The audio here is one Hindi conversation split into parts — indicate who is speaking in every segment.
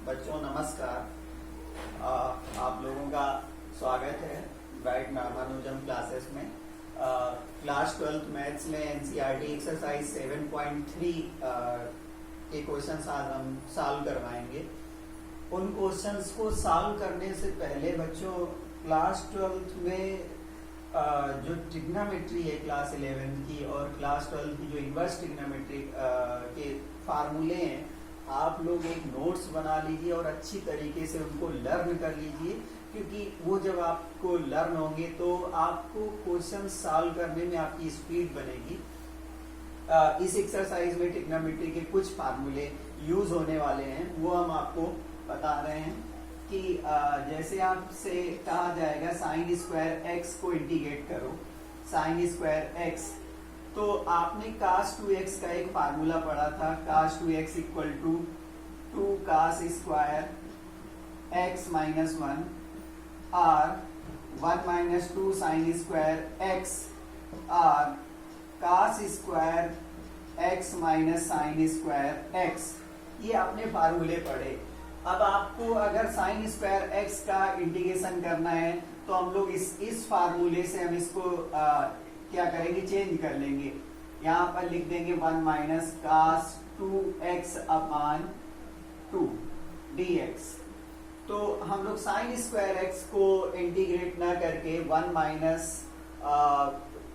Speaker 1: बच्चों नमस्कार। आप लोगों का स्वागत है ब्राइट रामानुजम क्लासेस में। क्लास 12 मैथ्स में एनसीईआरटी एक्सरसाइज 7.3 के क्वेश्चंस आज हम सॉल्व करवाएंगे। उन क्वेश्चंस को सॉल्व करने से पहले बच्चों क्लास 12 में जो ट्रिग्नोमेट्री है क्लास 11 की और क्लास 12 की जो इन्वर्स ट्रिग्नोमेट्री के फार्मूले हैं, आप लोग एक नोट्स बना लीजिए और अच्छी तरीके से उनको लर्न कर लीजिए, क्योंकि वो जब आपको लर्न होंगे तो आपको क्वेश्चन सॉल्व करने में आपकी स्पीड बनेगी। इस एक्सरसाइज में ट्रिग्नोमेट्री के कुछ फार्मूले यूज होने वाले हैं, वो हम आपको बता रहे हैं कि जैसे आपसे कहा जाएगा साइन स्क्वायर एक्स को इंटीग्रेट करो, साइन स्क्वायर एक्स, तो आपने cos 2x का एक फार्मूला पढ़ा था, cos 2x equal to 2 cos square x minus 1 और 1 माइनस 2 साइन स्क्वायर x और cos square x minus sine square x। ये आपने फार्मूले पढ़े। अब आपको अगर साइन स्क्वायर x का इंटीग्रेशन करना है तो हम लोग इस फार्मूले से हम इसको क्या करेंगे, चेंज कर लेंगे। यहाँ पर लिख देंगे 1 माइनस cos 2x अपान 2 dx। तो हम लोग साइन स्क्वायर x को इंटीग्रेट ना करके 1 माइनस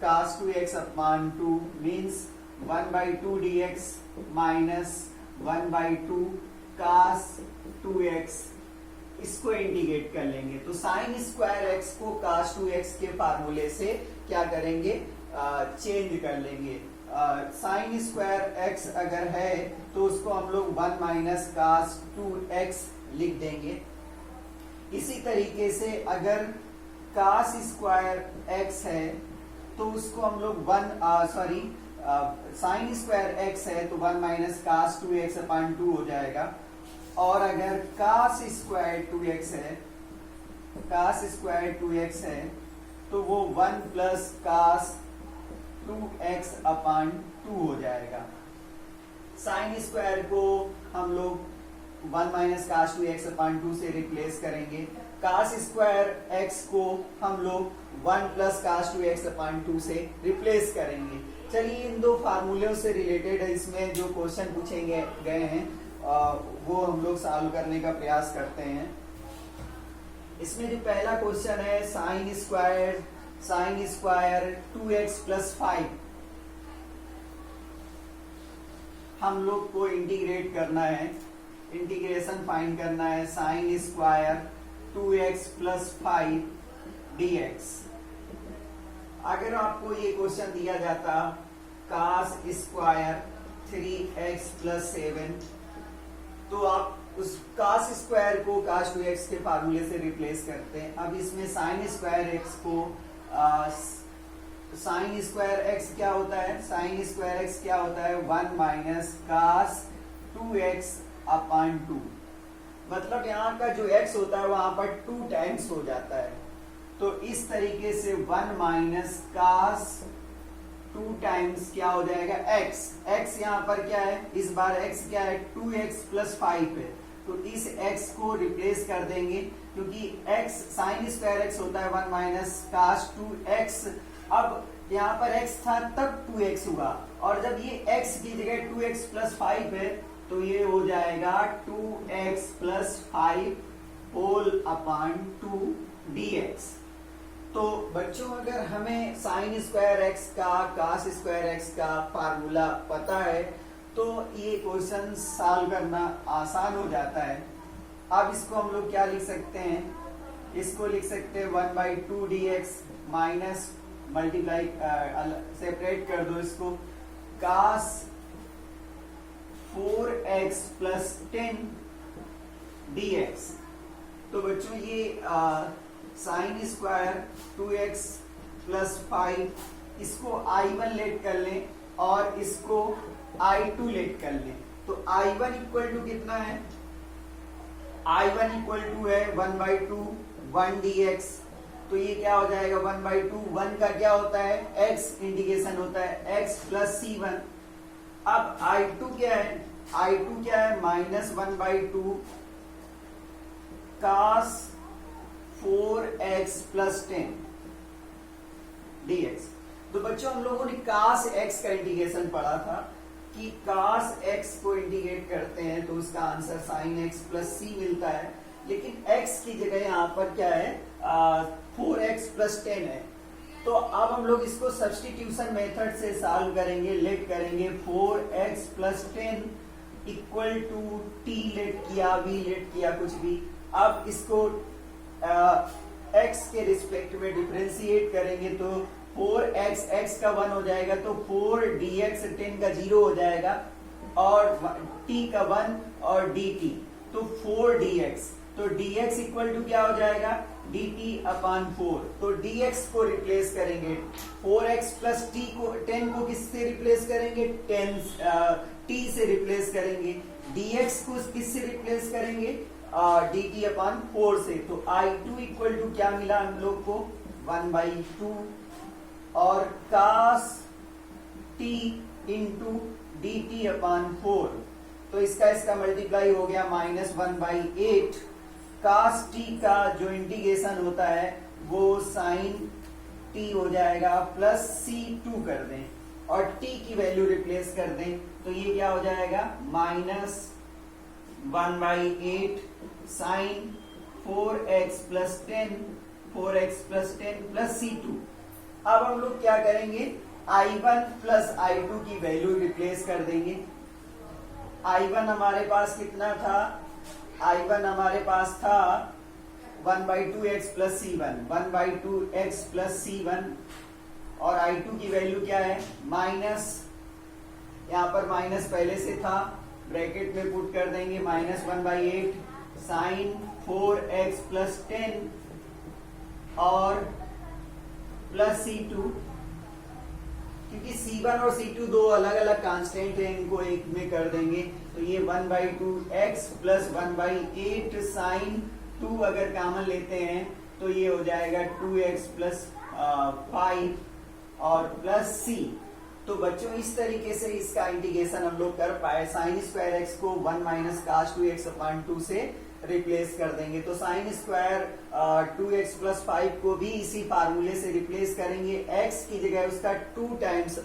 Speaker 1: cos 2x अपान 2 means 1/2 dx minus 1/2 cos 2x, इसको इंटीग्रेट कर लेंगे। तो साइन स्क्वायर x को cos 2x के फार्मूले से क्या करेंगे, चेंज कर लेंगे। साइन स्क्वायर x अगर है तो उसको हम लोग 1 माइनस cos 2x लिख देंगे। इसी तरीके से अगर cos स्क्वायर x है तो उसको हम लोग साइन स्क्वायर x है तो 1 माइनस cos 2x अपान 2 हो जाएगा। और अगर cos स्क्वायर 2x है, cos स्क्वायर 2x है तो वो 1 प्लस cos 2x अपान 2 हो जाएगा। साइन स्क्वायर को हम लोग 1 माइनस cos 2x अपान 2 से रिप्लेस करेंगे। cos स्क्वायर x को हम लोग 1 प्लस cos 2x अपान 2 से रिप्लेस करेंगे। चलिए इन दो फार्मूलों से रिलेटेड इसमें जो क्वेश्चन पूछे गए हैं वो हम लोग सॉल्व करने का प्रयास करते हैं। इसमें जो पहला क्वेश्चन है साइन स्क्वायर 2x प्लस 5, हम लोग को इंटीग्रेट करना है, इंटीग्रेशन फाइंड करना है sine square 2x plus 5 dx। अगर आपको ये क्वेश्चन दिया जाता cos स्क्वायर 3x प्लस 7, तो आप उस cos स्क्वायर को cos 2x के फार्मूले से रिप्लेस करते हैं। अब इसमें साइन स्क्वायर x को साइन स्क्वायर x क्या होता है, साइन स्क्वायर x क्या होता है 1 माइनस cos 2x अपान 2, मतलब यहाँ का जो x होता है वहां पर 2 टाइम्स हो जाता है। तो इस तरीके से 1 माइनस cos 2 टाइम्स क्या हो जाएगा x यहाँ पर क्या है, इस बार x क्या है 2x प्लस 5 है, तो इस x को रिप्लेस कर देंगे क्योंकि x साइन स्क्वायर x होता है 1 माइनस cos 2x। अब यहाँ पर x था तब 2x हुआ, और जब ये x की जगह 2x प्लस 5 है तो ये हो जाएगा 2x plus 5 whole upon 2 dx। तो बच्चों अगर हमें साइन स्क्वायर x का cos स्क्वायर x का फार्मूला पता है तो ये क्वेश्चन सॉल्व करना आसान हो जाता है। अब इसको हम लोग क्या लिख सकते हैं, इसको लिख सकते हैं 1/2 dx माइनस मल्टीप्लाई, सेपरेट कर दो इसको, cos 4x प्लस 10 dx। तो बच्चों ये साइन स्क्वायर 2x प्लस 5, इसको I1 लेट कर लें और इसको I2 लेट कर लें। तो I1 इक्वल टू कितना है, I1 इक्वल टू है 1/2 1 dx। तो ये क्या हो जाएगा 1/2, 1 का क्या होता है x, इंटीग्रेशन होता है x प्लस c1। अब I2 क्या है, I2 क्या है -1/2 cos 4x प्लस 10 dx। तो बच्चों हम लोगों ने cos x का इंटीग्रेशन पढ़ा था कि cos x को इंटीग्रेट करते हैं तो उसका answer sin x plus c मिलता है, लेकिन x की जगह यहाँ पर क्या है 4x प्लस 10 है। तो अब हम लोग इसको सब्स्टिट्यूशन मेथड से सॉल्व करेंगे, लेट करेंगे 4x plus 10 equal to t let किया, v लेट किया, कुछ भी। अब इसको x के रिस्पेक्ट में डिफरेंशिएट करेंगे तो 4x x का 1 हो जाएगा तो 4 dx 10 का 0 हो जाएगा और t का 1 और dt तो 4 dx। तो dx इक्वल टू क्या हो जाएगा dt अपॉन 4। तो dx को रिप्लेस करेंगे 4x प्लस t को 10 को किससे रिप्लेस करेंगे 10 t से रिप्लेस करेंगे, dx को किससे रिप्लेस करेंगे dt अपॉन 4 से। तो I2 इक्वल टू क्या मिला हम लोग को 1/2 और cos t into dt upon 4। तो इसका मल्टीप्लाई हो गया -1/8। cos t का जो इंटीग्रेशन होता है वो sin t हो जाएगा प्लस c2 कर दें और t की वैल्यू रिप्लेस कर दें तो ये क्या हो जाएगा -1/8 sin 4x plus 10 plus c2। अब हम लोग क्या करेंगे I1 प्लस I2 की वैल्यू रिप्लेस कर देंगे। I1 हमारे पास कितना था, I1 हमारे पास था 1/2x plus c1, 1/2x plus c1 और I2 की वैल्यू क्या है माइनस, यहाँ पर माइनस पहले से था, ब्रैकेट में पुट कर देंगे -1/8 sin 4x प्लस 10 और प्लस c2। क्योंकि c1 और c2 दो अलग अलग कांस्टेंट हैं, इनको एक में कर देंगे तो ये 1/2x प्लस 1/8 sin 2 अगर कॉमन लेते हैं तो ये हो जाएगा 2x प्लस 5 और प्लस c। तो बच्चों इस तरीके से इसका इंटीग्रेशन हम लोग कर पाए। साइन स्क्वायर x को 1 माइनस cos 2x अपॉन 2 से रिप्लेस कर देंगे तो साइन स्क्वायर 2x प्लस 5 को भी इसी फार्मूले से रिप्लेस करेंगे, x की जगह उसका 2 टाइम्स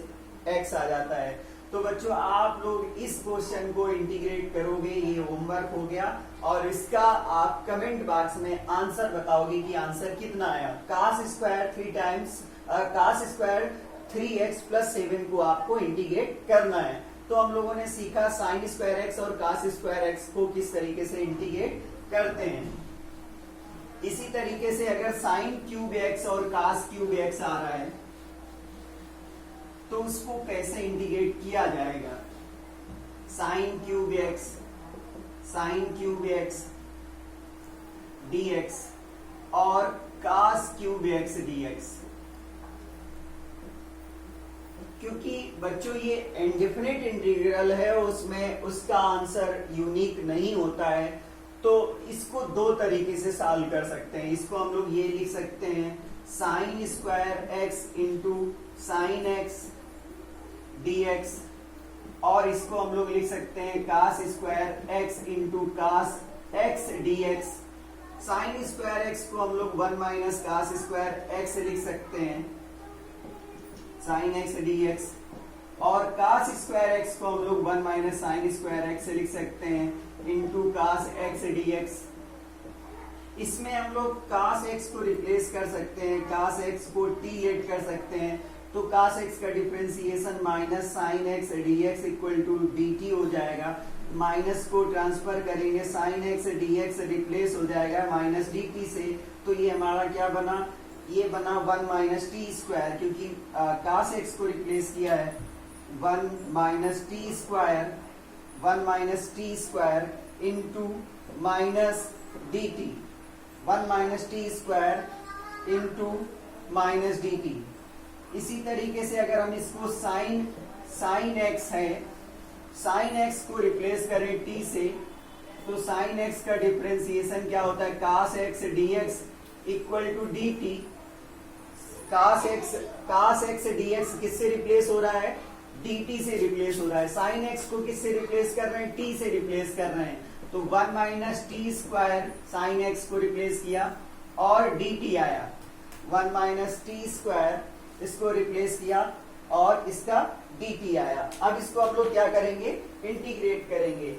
Speaker 1: x आ जाता है। तो बच्चों आप लोग इस क्वेश्चन को इंटीग्रेट करोगे, ये होमवर्क हो गया और इसका आप कमेंट बॉक्स में आंसर बताओगे कि आंसर कितना आया। cos square 3 times cos square 3x plus 7 को आपको इंटीग्रेट करना है। तो हम लोगों ने सीखा साइन स्क्वायर x और cos स्क्वायर x को किस तरीके से इंटीग्रेट करते हैं। इसी तरीके से अगर साइन क्यूब x और cos क्यूब x आ रहा है तो उसको कैसे इंटीग्रेट किया जाएगा। साइन क्यूब x dx और cos क्यूब x dx। क्योंकि बच्चों ये इंडेफिनिट इंटीग्रल है, उसमें उसका आंसर यूनिक नहीं होता है, तो इसको दो तरीके से सॉल्व कर सकते हैं। इसको हम लोग ये लिख सकते हैं sign square x into sine x dx और इसको हम लोग लिख सकते हैं cos square x into cos x dx। Sign square x को हम लोग 1 माइनस cos स्क्वायर x लिख सकते हैं साइन x dx और cos स्क्वायर x को हम लोग 1 माइनस साइन स्क्वायर x लिख सकते हैं इंटू cos x dx। इसमें हम लोग cos x को रिप्लेस कर सकते हैं, cos x को t लेट कर सकते हैं तो cos x का differentiation minus sine x dx equal to dt हो जाएगा। माइनस को ट्रांसफर करेंगे साइन x dx रिप्लेस हो जाएगा माइनस dt से, तो ये हमारा क्या बना, ये बना 1 माइनस टी स्क्वायर, क्योंकि cos x को रिप्लेस किया है 1 minus t square into minus D T, 1 minus t square into minus D T. इसी तरीके से अगर हम इसको साइन x है, साइन x को रिप्लेस करें t से तो साइन x का डिफरेंशिएशन क्या होता है cos x dx equal to d t. cos x dx किससे रिप्लेस हो रहा है, dt से रिप्लेस हो रहा है। sin x को किससे रिप्लेस कर रहे हैं, t से रिप्लेस कर रहे हैं। तो 1 minus t square sine x को रिप्लेस किया और dt आया, 1 माइनस टी स्क्वायर इसको रिप्लेस किया और इसका dt आया। अब इसको आप लोग क्या करेंगे, इंटीग्रेट करेंगे।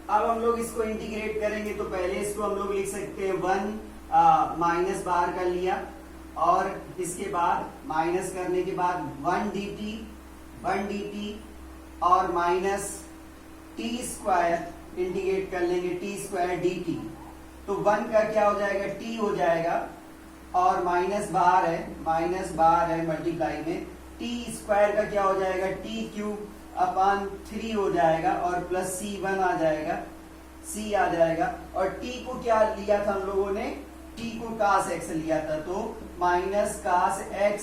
Speaker 1: अब हम लोग इसको इंटीग्रेट करेंगे तो पहले इसको हम लोग लिख सकते हैं 1 माइनस बाहर कर लिया और इसके बाद माइनस करने के बाद 1 dt और माइनस टी स्क्वायर इंटीग्रेट कर लेंगे, टी स्क्वायर dt। तो 1 का क्या हो जाएगा, t हो जाएगा और माइनस बाहर है मल्टीप्लाई में, टी स्क्वायर का क्या हो जाएगा, टी क्यूब अपान 3 हो जाएगा और प्लस c1 आ जाएगा, c आ जाएगा। और t को क्या लिया था हम लोगों ने, t को cos x लिया था, तो माइनस cos x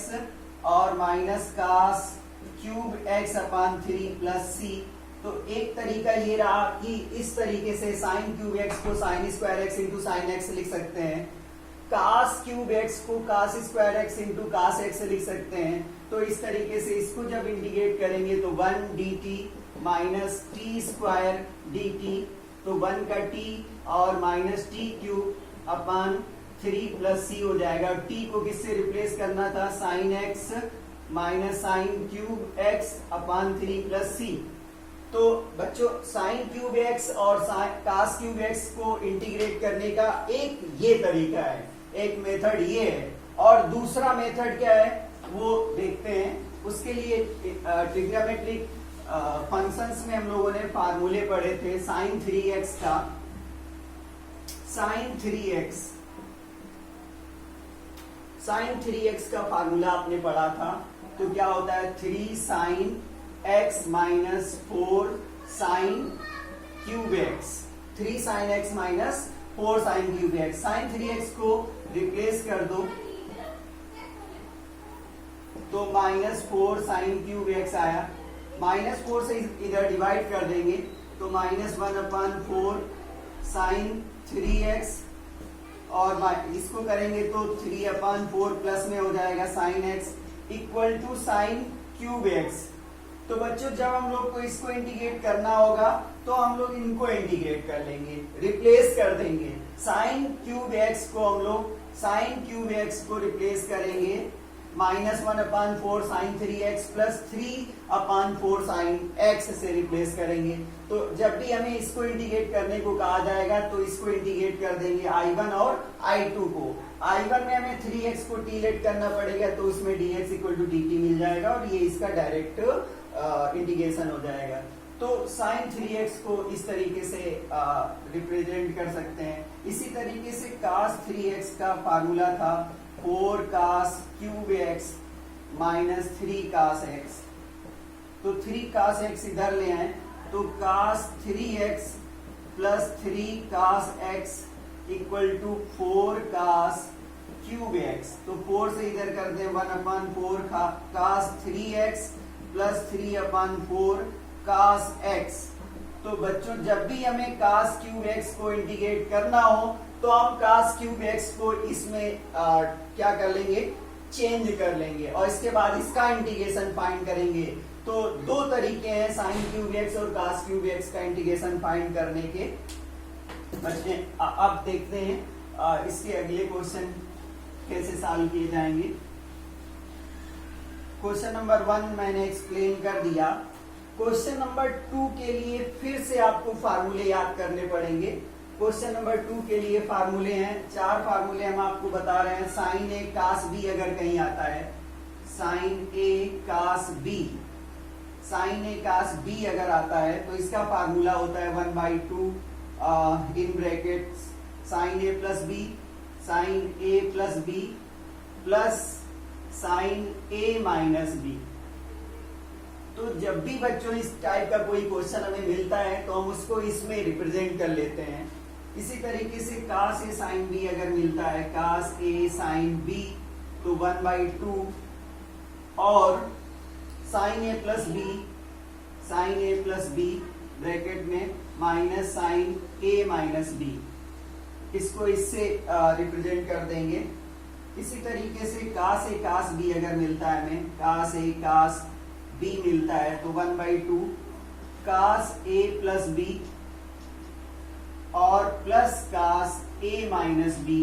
Speaker 1: और minus cos cube x upon 3 plus c। तो एक तरीका ये रहा कि इस तरीके से साइन क्यूब x को sign square x into sine x लिख सकते हैं, cos क्यूब x को cos square x into cos x लिख सकते हैं। तो इस तरीके से इसको जब इंटीग्रेट करेंगे तो 1 dt minus t square dt, तो 1 का t और माइनस टी क्यूब अपान 3 प्लस c हो जाएगा। और t को किससे रिप्लेस करना था, sine x minus sine cube x upon 3 plus c। तो बच्चों साइन क्यूब x और cos क्यूब x को इंटीग्रेट करने का एक ये तरीका है, एक मेथड ये है, और दूसरा मेथड क्या है वो देखते हैं। उसके लिए ट्रिग्नोमेट्रिक फंक्शंस में हम लोगों ने फार्मूले पढ़े थे, साइन 3x का, साइन 3x का फार्मूला आपने पढ़ा था। तो क्या होता है, 3 sine x minus 4 sine cube x, 3 sine x minus 4 sine cube x। Sine 3x को रिप्लेस कर दो तो माइनस 4 साइन क्यूब x आया, माइनस 4 से इधर डिवाइड कर देंगे तो माइनस 1 अपान 4 साइन 3x और इसको करेंगे तो 3 अपान 4 प्लस में हो जाएगा sine x equal to sine cube x। तो बच्चों जब हम लोग को इसको इंटीग्रेट करना होगा तो हम लोग इनको इंटीग्रेट कर लेंगे, रिप्लेस कर देंगे। साइन क्यूब x को हम लोग साइन क्यूब x को रिप्लेस करेंगे minus 1 upon 4 sign 3x plus 3 upon 4 sign x से रिप्लेस करेंगे। तो जब भी हमें इसको इंटीग्रेट करने को कहा जाएगा तो इसको इंटीग्रेट कर देंगे I1 और I2 को। I1 में हमें 3x को टीलेट करना पड़ेगा तो उसमें dx इक्वल टू dt मिल जाएगा और ये इसका डायरेक्ट इंटीग्रेशन हो जाएगा। तो साइन 3x को इस तरीके से रिप्रेजेंट कर सकते हैं। इसी तरीके से cos 3x का फार्मूला था 4 cos cube x minus 3 cos x। तो 3 cos x इधर ले आए तो cos 3x plus 3 cos x equal to 4 cos cube x। तो 4 से इधर कर दें 1 upon 4 cos 3x plus 3 upon 4 cos x। तो बच्चों जब भी हमें cos क्यूब x को इंटीग्रेट करना हो तो हम cos क्यूब x को इसमें क्या कर लेंगे, चेंज कर लेंगे और इसके बाद इसका इंटीग्रेशन फाइंड करेंगे। तो दो तरीके हैं साइन क्यूब x और cos क्यूब x का इंटीग्रेशन फाइंड करने के। बच्चे अब देखते हैं इसके अगले क्वेश्चन कैसे सॉल्व किए जाएंगे। क्वेश्चन नंबर 1 मैंने एक्सप्लेन कर दिया। क्वेश्चन नंबर 2 के लिए फिर से आपको फार्मूले याद करने पड़ेंगे। क्वेश्चन नंबर 2 के लिए फार्मूले हैं, 4 फार्मूले हम आपको बता रहे हैं। साइन ए cos b अगर कहीं आता है, साइन ए cos b, साइन ए cos b अगर आता है तो इसका फार्मूला होता है 1/2 in bracket sine A plus B, sine A plus B plus sine A minus B. तो जब भी बच्चों इस टाइप का कोई क्वेश्चन हमें मिलता है तो हम उसको इसमें रिप्रेजेंट कर लेते हैं। इसी तरीके से cos a sin b अगर मिलता है, cos a sin b तो 1/2 और sin a plus b bracket में minus sin a minus b, इसको इससे रिप्रेजेंट कर देंगे। इसी तरीके से कास ए कास बी अगर मिलता है हमें, कास ए कास बी मिलता है तो 1/2 कास ए प्लस बी और प्लस कास ए माइनस बी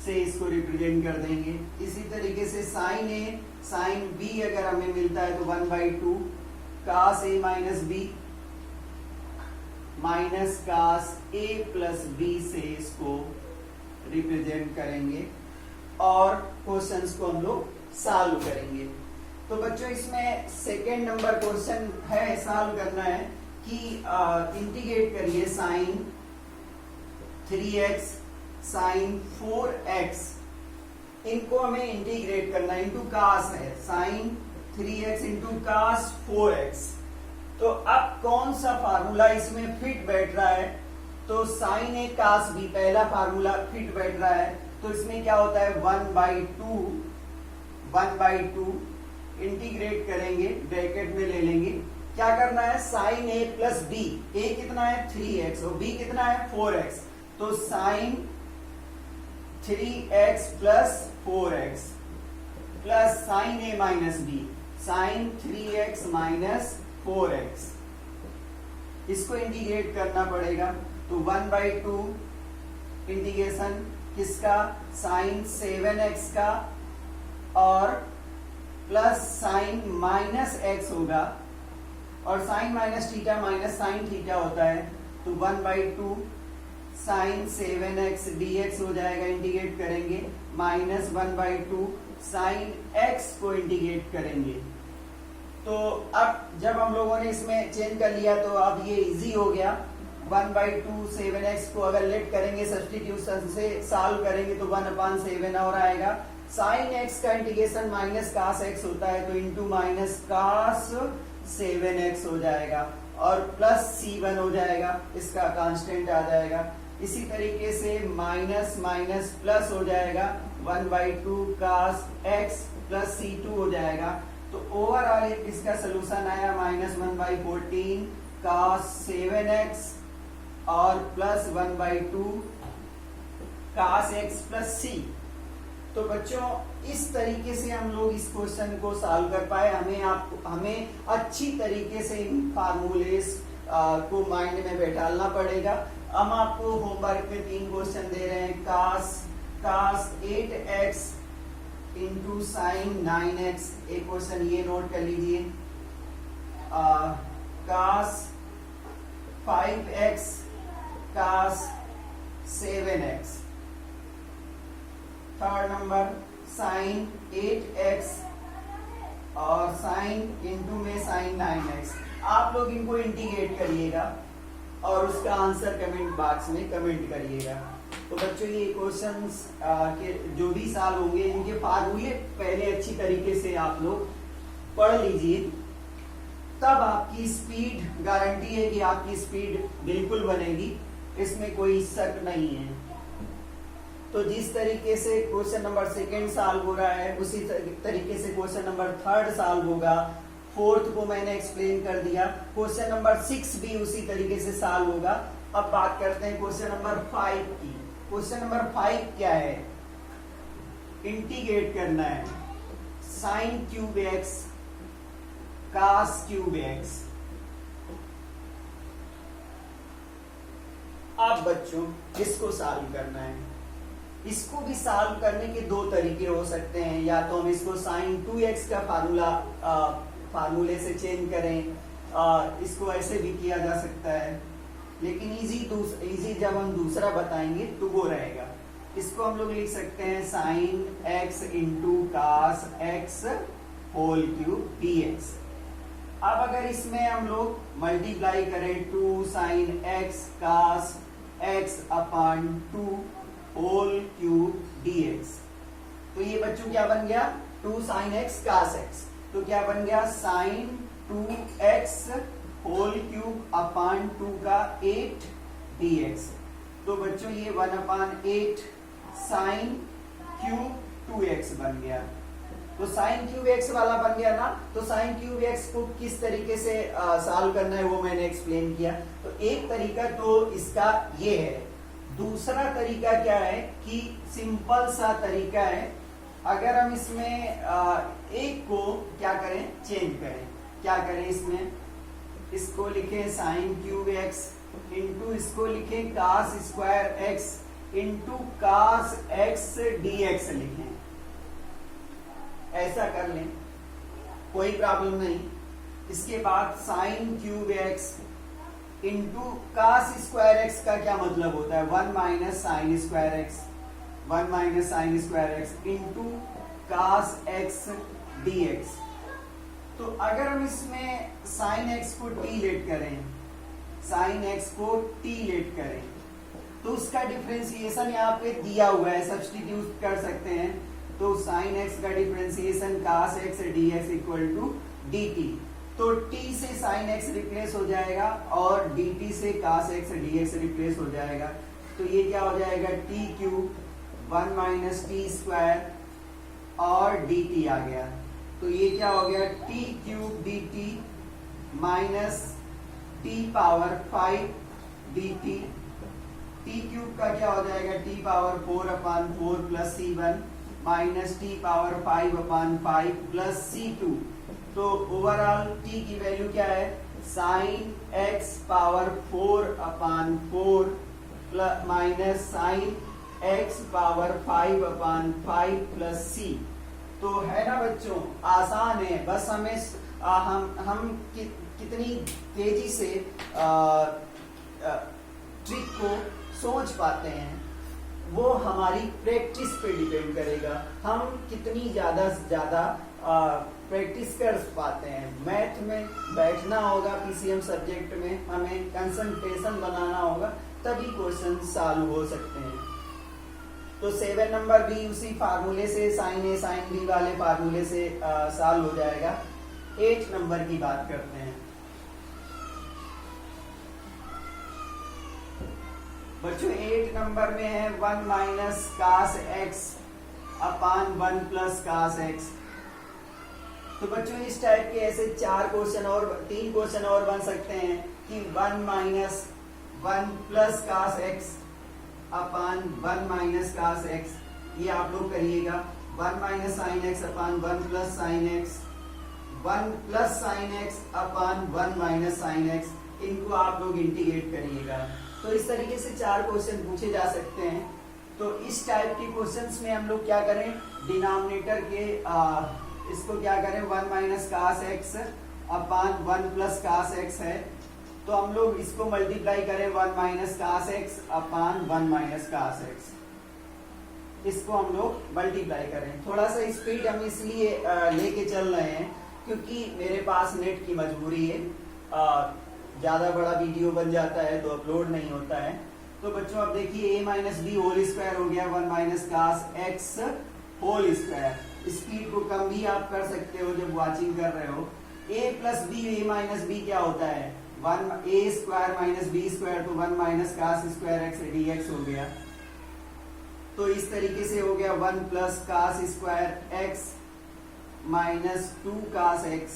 Speaker 1: से इसको रिप्रेजेंट कर देंगे। इसी तरीके से साइन ए साइन बी अगर हमें मिलता है तो 1/2 कास ए माइनस बी माइनस कास ए प्लस बी से इसको रिप्रेजेंट करेंगे और क्वेश्चंस को हम लोग सॉल्व करेंगे। तो बच्चों इसमें सेकेंड नंबर क्वेश्चन है, सॉल्व करना है कि इंटीग्रेट करिए साइन 3x साइन 4x, इनको हमें इंटीग्रेट करना है, इंटू कास है, sign 3x into cos 4x। तो अब कौन सा फार्मूला इसमें फिट बैठ रहा है, तो साइन ए कास बी पहला फार्मूला फिट बैठ रहा है, तो इसमें क्या होता है 1/2 इंटीग्रेट करेंगे, ब्रैकेट में ले लेंगे, क्या करना है sine A plus b, a कितना है 3x और बी कितना है 4x, तो sine 3x plus 4x plus sine ए minus b sine 3x minus 4x, इसको इंटीग्रेट करना पड़ेगा। तो 1/2 इंटीग्रेशन किसका, साइन 7x का और प्लस साइन माइनस x होगा, और sine minus theta minus sine theta होता है, तो 1/2 साइन 7x dx हो जाएगा, इंटीग्रेट करेंगे, माइनस 1/2 साइन x को इंटीग्रेट करेंगे। तो अब जब हम लोगों ने इसमें चेंज कर लिया तो अब ये इजी हो गया। 1/2 7x को अगर लेट करेंगे सब्स्टिट्यूशन से सॉल्व करेंगे तो 1/7 और आएगा। साइन x का इंटीग्रेशन माइनस कास x होता है, तो इंटू माइनस कास 7x हो जाएगा और प्लस c1 हो जाएगा, इसका कांस्टेंट आ जाएगा। इसी तरीके से माइनस माइनस प्लस हो जाएगा, 1/2 कास x प्लस c2 हो जाएगा। तो ओवरऑल इसका सोल्यूशन आया -1/14 कास 7x और प्लस 1/2 कास x प्लस c। तो बच्चों इस तरीके से हम लोग इस क्वेश्चन को सॉल्व कर पाए। हमें अच्छी तरीके से इन फार्मूलेस को माइंड में बैठालना पड़ेगा। हम आपको होमवर्क में 3 क्वेश्चन दे रहे हैं, कास 8x इंटू साइन 9x, एक क्वेश्चन ये नोट कर लीजिए, cos 5x cos 7x, third number sine 8x और साइन इंटू में साइन 9x। आप लोग इनको इंटीग्रेट करिएगा और उसका आंसर कमेंट बॉक्स में कमेंट करिएगा। तो बच्चों ये क्वेश्चंस के जो भी सॉल्व होंगे इनके फार्मूले पहले अच्छी तरीके से आप लोग पढ़ लीजिए, तब आपकी स्पीड गारंटी है कि आपकी स्पीड बिल्कुल बनेगी, इसमें कोई शक नहीं है। तो जिस तरीके से क्वेश्चन नंबर 2 सॉल्व हो रहा है उसी तरीके से क्वेश्चन नंबर 3 सॉल्व होगा। 4th को मैंने एक्सप्लेन कर दिया, क्वेश्चन नंबर 6 भी उसी तरीके से सॉल्व होगा। अब बात करते हैं क्वेश्चन नंबर 5 की। क्वेश्चन नंबर 5 क्या है, इंटीग्रेट करना है sine cube x cos cube x। अब बच्चों इसको सॉल्व करना है। इसको भी सॉल्व करने के 2 तरीके हो सकते हैं, या तो हम इसको साइन 2x का फार्मूले से चेंज करें, इसको ऐसे भी किया जा सकता है, लेकिन इजी जब हम दूसरा बताएंगे तो वो रहेगा। इसको हम लोग लिख सकते हैं sine x into cos x whole cube dx। अब अगर इसमें हम लोग मल्टीप्लाई करें 2 sine x cos x upon 2 whole cube dx, तो ये बच्चों क्या बन गया 2 साइन x कास x, तो क्या बन गया sign 2x whole cube upon 2 का 8 dx। तो बच्चों ये 1/8 साइन क्यूब 2x बन गया। तो साइन क्यूब x वाला बन गया ना, तो साइन क्यूब x को किस तरीके से सॉल्व करना है वो मैंने एक्सप्लेन किया। तो एक तरीका तो इसका ये है, दूसरा तरीका क्या है कि सिंपल सा तरीका है, अगर हम इसमें एक को क्या करें, चेंज करें, क्या करें इसमें, इसको लिखें साइन क्यूब एक्स इंटू इसको लिखें cos square x into cos x d x लिखें, ऐसा कर लें, कोई प्रॉब्लम नहीं। इसके बाद sine cube x into cos square x का क्या मतलब होता है, 1 minus sine square x, 1 minus sine square x into cos x d x. तो अगर हम इसमें साइन एक्स को टी लेट करें, साइन एक्स को टी लेट करें, तो उसका डिफरेंशिएशन यहाँ पे दिया हुआ है, सब्स्टिट्यूट कर सकते हैं। तो साइन एक्स का differentiation cos x d x equal to d t. तो t से sin x रिप्लेस हो जाएगा और dt से cos x dx रिप्लेस हो जाएगा। तो ये क्या हो जाएगा, t cube 1 minus t square और dt आ गया। तो ये क्या हो गया, t cube dt minus t power 5 dt। t cube का क्या हो जाएगा, t power 4/4 plus c1 minus t power 5/5 plus c2। तो ओवरऑल t की वैल्यू क्या है, sine x power 4/4 plus minus sine x power 5/5 plus c। तो है ना बच्चों, आसान है, बस हमें हम कितनी तेजी से ट्रिक को सोच पाते हैं वो हमारी प्रैक्टिस पे डिपेंड करेगा, हम कितनी ज्यादा से ज्यादा प्रैक्टिस कर पाते हैं। मैथ में बैठना होगा, पीसीएम सब्जेक्ट में हमें कंसंट्रेशन बनाना होगा, तभी क्वेश्चन सॉल्व हो सकते हैं। तो 7 नंबर भी उसी फार्मूले से, साइन ए साइन बी वाले फार्मूले से सॉल्व हो जाएगा। 8 नंबर की बात करते हैं बच्चों। 8 नंबर में है 1 minus cos x upon 1 plus cos x. तो बच्चों इस टाइप के ऐसे 3 क्वेश्चन और बन सकते हैं कि 1 minus 1 plus cos x upon 1 minus cos x, ये आप लोग करिएगा। 1 minus sine x upon 1 plus sine x, 1 plus sine x upon 1 minus sine x, इनको आप लोग इंटीग्रेट करिएगा। तो इस तरीके से 4 क्वेश्चन पूछे जा सकते हैं। तो इस टाइप के क्वेश्चंस में हम लोग क्या करें, डिनोमिनेटर के इसको क्या करें, 1 minus cos x upon 1 plus cos x है, तो हम लोग इसको मल्टीप्लाई करें 1 minus cos x upon 1 minus cos x, इसको हम लोग मल्टीप्लाई करें। थोड़ा सा स्पीड हम इसलिए लेके चल रहे हैं क्योंकि मेरे पास नेट की मजबूरी है, ज्यादा बड़ा वीडियो बन जाता है तो अपलोड नहीं होता है। तो बच्चों अब देखिए a minus b whole square हो गया 1 minus cos x whole square. Speed को कम भी आप कर सकते हो जब वाचिंग कर रहे हो। a plus b a minus b क्या होता है, 1 a square minus b square, तो 1 minus cos square x dx हो गया। तो इस तरीके से हो गया 1 plus cos square x minus 2 cos x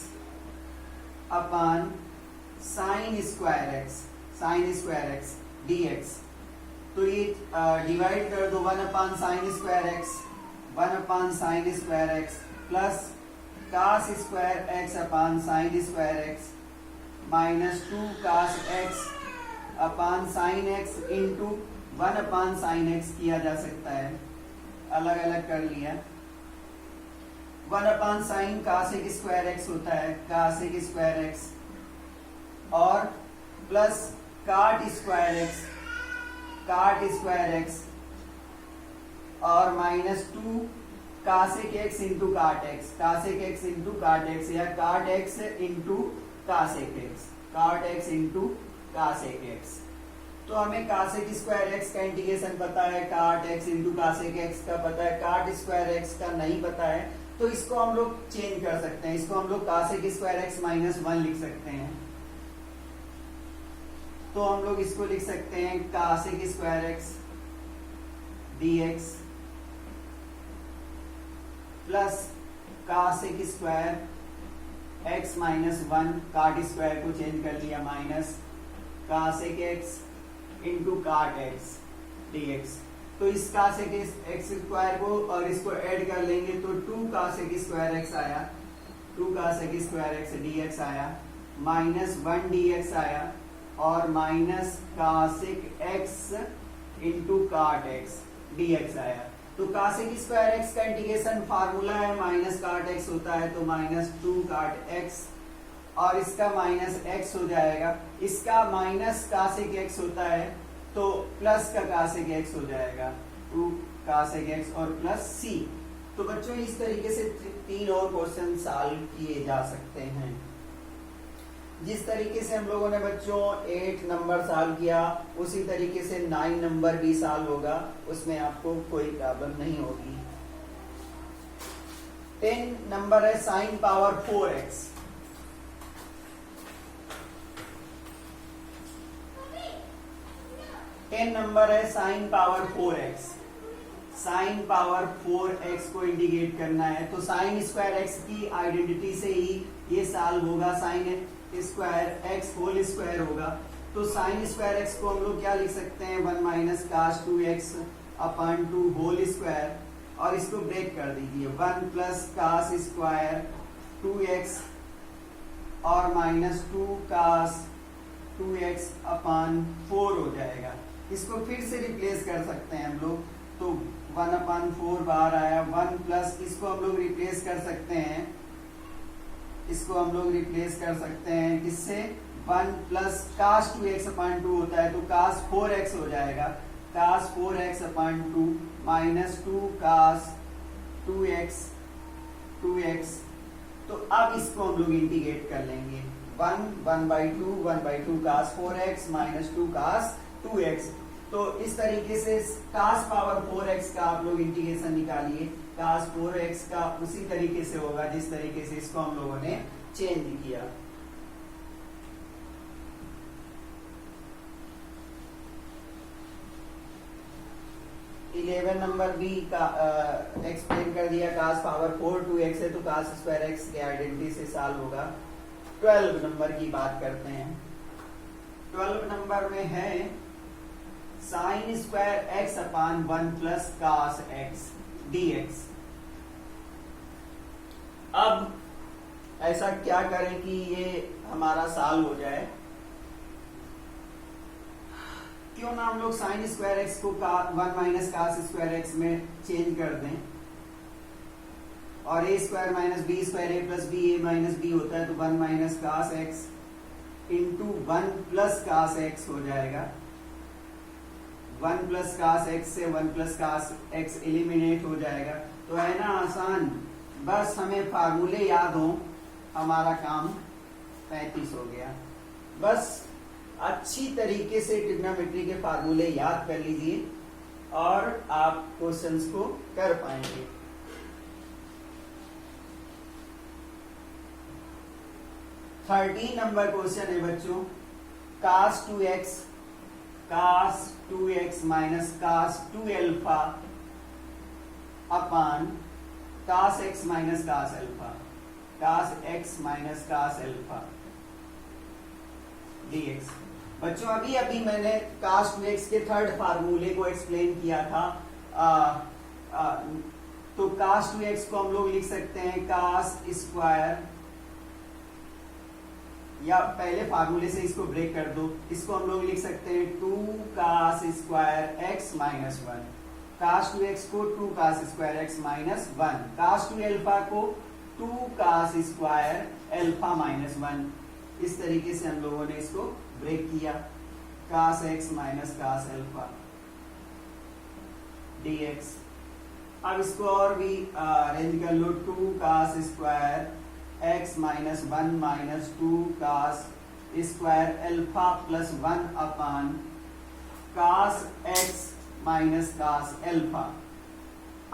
Speaker 1: upon sine square x dx। तो ये डिवाइड कर दो, 1 upon sine square x, 1 upon sine square x plus cos square x upon sine square x minus 2 cos x upon sine x into 1 upon sine x किया जा सकता है, अलग अलग कर लिया। 1 upon sine cosec square x होता है, कासेक स्क्वायर एक्स, और प्लस काट स्क्वायर एक्स और minus 2 कासेक x into cot x, कासेक x into cot x, या काट एक्स इंटू कासेक एक्स, काट एक्स इंटू कासेक एक्स। तो हमें कासेक स्क्वायर एक्स का इंटीग्रेशन पता है, काट एक्स इंटू कासेक एक्स का पता है, काट स्क्वायर एक्स का नहीं पता है, तो इसको हम लोग चेंज कर सकते हैं, इसको हम लोग कासेक स्क्वायर एक्स माइनस 1 लिख सकते हैं। तो हम लोग इसको लिख सकते हैं cosec square x dx plus cosec square x minus 1, cot square को चेंज कर लिया, minus cosec x into cot x dx। तो इस कासेक एक्स स्क्वायर को और इसको ऐड कर लेंगे तो 2 कासेक स्क्वायर एक्स आया, 2 कासेक स्क्वायर एक्स dx आया, माइनस 1 dx आया और minus cosec x into cot x dx आया। तो कासेक स्क्वायर एक्स का इंटीग्रेशन फार्मूला है माइनस काट एक्स होता है, तो माइनस 2 काट एक्स और इसका माइनस एक्स हो जाएगा, इसका माइनस कासेक एक्स होता है तो प्लस का कासेक एक्स हो जाएगा, 2 कासेक एक्स और प्लस सी। तो बच्चों इस तरीके से 3 और क्वेश्चन सॉल्व किए जा सकते हैं। जिस तरीके से हम लोगों ने बच्चों 8 नंबर सॉल्व किया उसी तरीके से 9 नंबर भी सॉल्व होगा, उसमें आपको कोई प्रॉब्लम नहीं होगी। 10 नंबर है साइन पावर 4x। नंबर है sine power 4x। Sine power 4x को इंडिकेट करना है तो साइन स्क्वायर एक्स की आइडेंटिटी से ही ये सॉल्व होगा, sine square x whole square होगा। तो साइन स्क्वायर एक्स को हम लोग क्या लिख सकते हैं, 1 minus cos 2x upon 2 whole square और इसको ब्रेक कर दीजिए, 1 प्लस कास स्क्वायर 2x और माइनस 2 कास 2x अपॉन 4 हो जाएगा। इसको फिर से रिप्लेस कर सकते हैं हम लोग, तो 1 अपॉन 4 बाहर आया, 1 प्लस इसको हम लोग रिप्लेस कर सकते हैं, इसको हम लोग रिप्लेस कर सकते हैं किससे, 1 प्लस कास 2x अपॉन 2 होता है तो कास 4x हो जाएगा, कास 4x अपॉन 2 माइनस 2 कास 2x। तो अब इसको हम लोग इंटीग्रेट कर लेंगे, 1/2 कास 4x माइनस 2 कास 2x। तो इस तरीके से कास पावर 4x का आप लोग इंटीग्रेशन निकालिए, कास 4x का उसी तरीके से होगा जिस तरीके से इसको हम लोगों ने चेंज किया। इलेवन नंबर बी का एक्सप्लेन कर दिया, कास पावर 4 2x है तो कास स्क्वायर एक्स के आइडेंटिटी से सॉल्व होगा। 12 नंबर की बात करते हैं। 12 नंबर में है sine square x upon 1 plus cos x dx। अब ऐसा क्या करें कि ये हमारा सॉल्व हो जाए, क्यों ना हम लोग साइन स्क्वायर एक्स को 1 माइनस कास स्क्वायर एक्स में चेंज कर दें और a square minus b square a plus b a minus b होता है तो 1 minus cos x into 1 plus cos x हो जाएगा। 1 प्लस कास एक्स से 1 प्लस कास एक्स एलिमिनेट हो जाएगा। तो है ना आसान, बस हमें फार्मूले याद हो, हमारा काम 35 हो गया। बस अच्छी तरीके से ट्रिग्नोमेट्री के फार्मूले याद कर लीजिए और आप क्वेश्चंस को कर पाएंगे। थर्टी नंबर क्वेश्चन है बच्चों, cos 2x minus cos 2 alpha upon cos x minus cos alpha, cos x minus cos alpha dx। बच्चों अभी मैंने कास 2x के थर्ड फार्मूले को एक्सप्लेन किया था। तो कास 2x को हम लोग लिख सकते हैं कास स्क्वायर, या पहले फार्मूले से इसको ब्रेक कर दो, इसको हम लोग लिख सकते हैं 2 कास स्क्वायर x माइनस 1, कास 2x को 2 कास स्क्वायर x माइनस 1, कास 2 अल्फा को 2 कास स्क्वायर अल्फा माइनस 1। इस तरीके से हम लोगों ने इसको ब्रेक किया, cos x minus cos alpha dx। अब इसको और भी अरेंज कर लो, 2 cos square x minus 1 minus 2 cos square alpha plus 1 upon cos x minus cos alpha.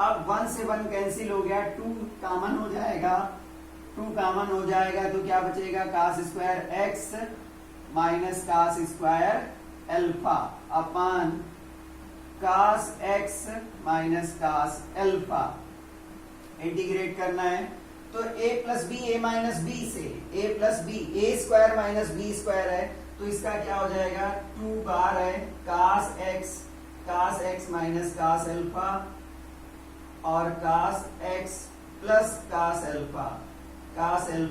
Speaker 1: अब 1 से 1 कैंसिल हो गया, 2 कॉमन हो जाएगा, 2 कॉमन हो जाएगा तो क्या बचेगा, cos square x minus cos square alpha upon cos x minus cos alpha. Integrate करना है तो a plus b a minus b से a plus b, a square minus b square है तो इसका क्या हो जाएगा, 2 बार है cos x cos x minus cos अल्फा और cos x plus cos alpha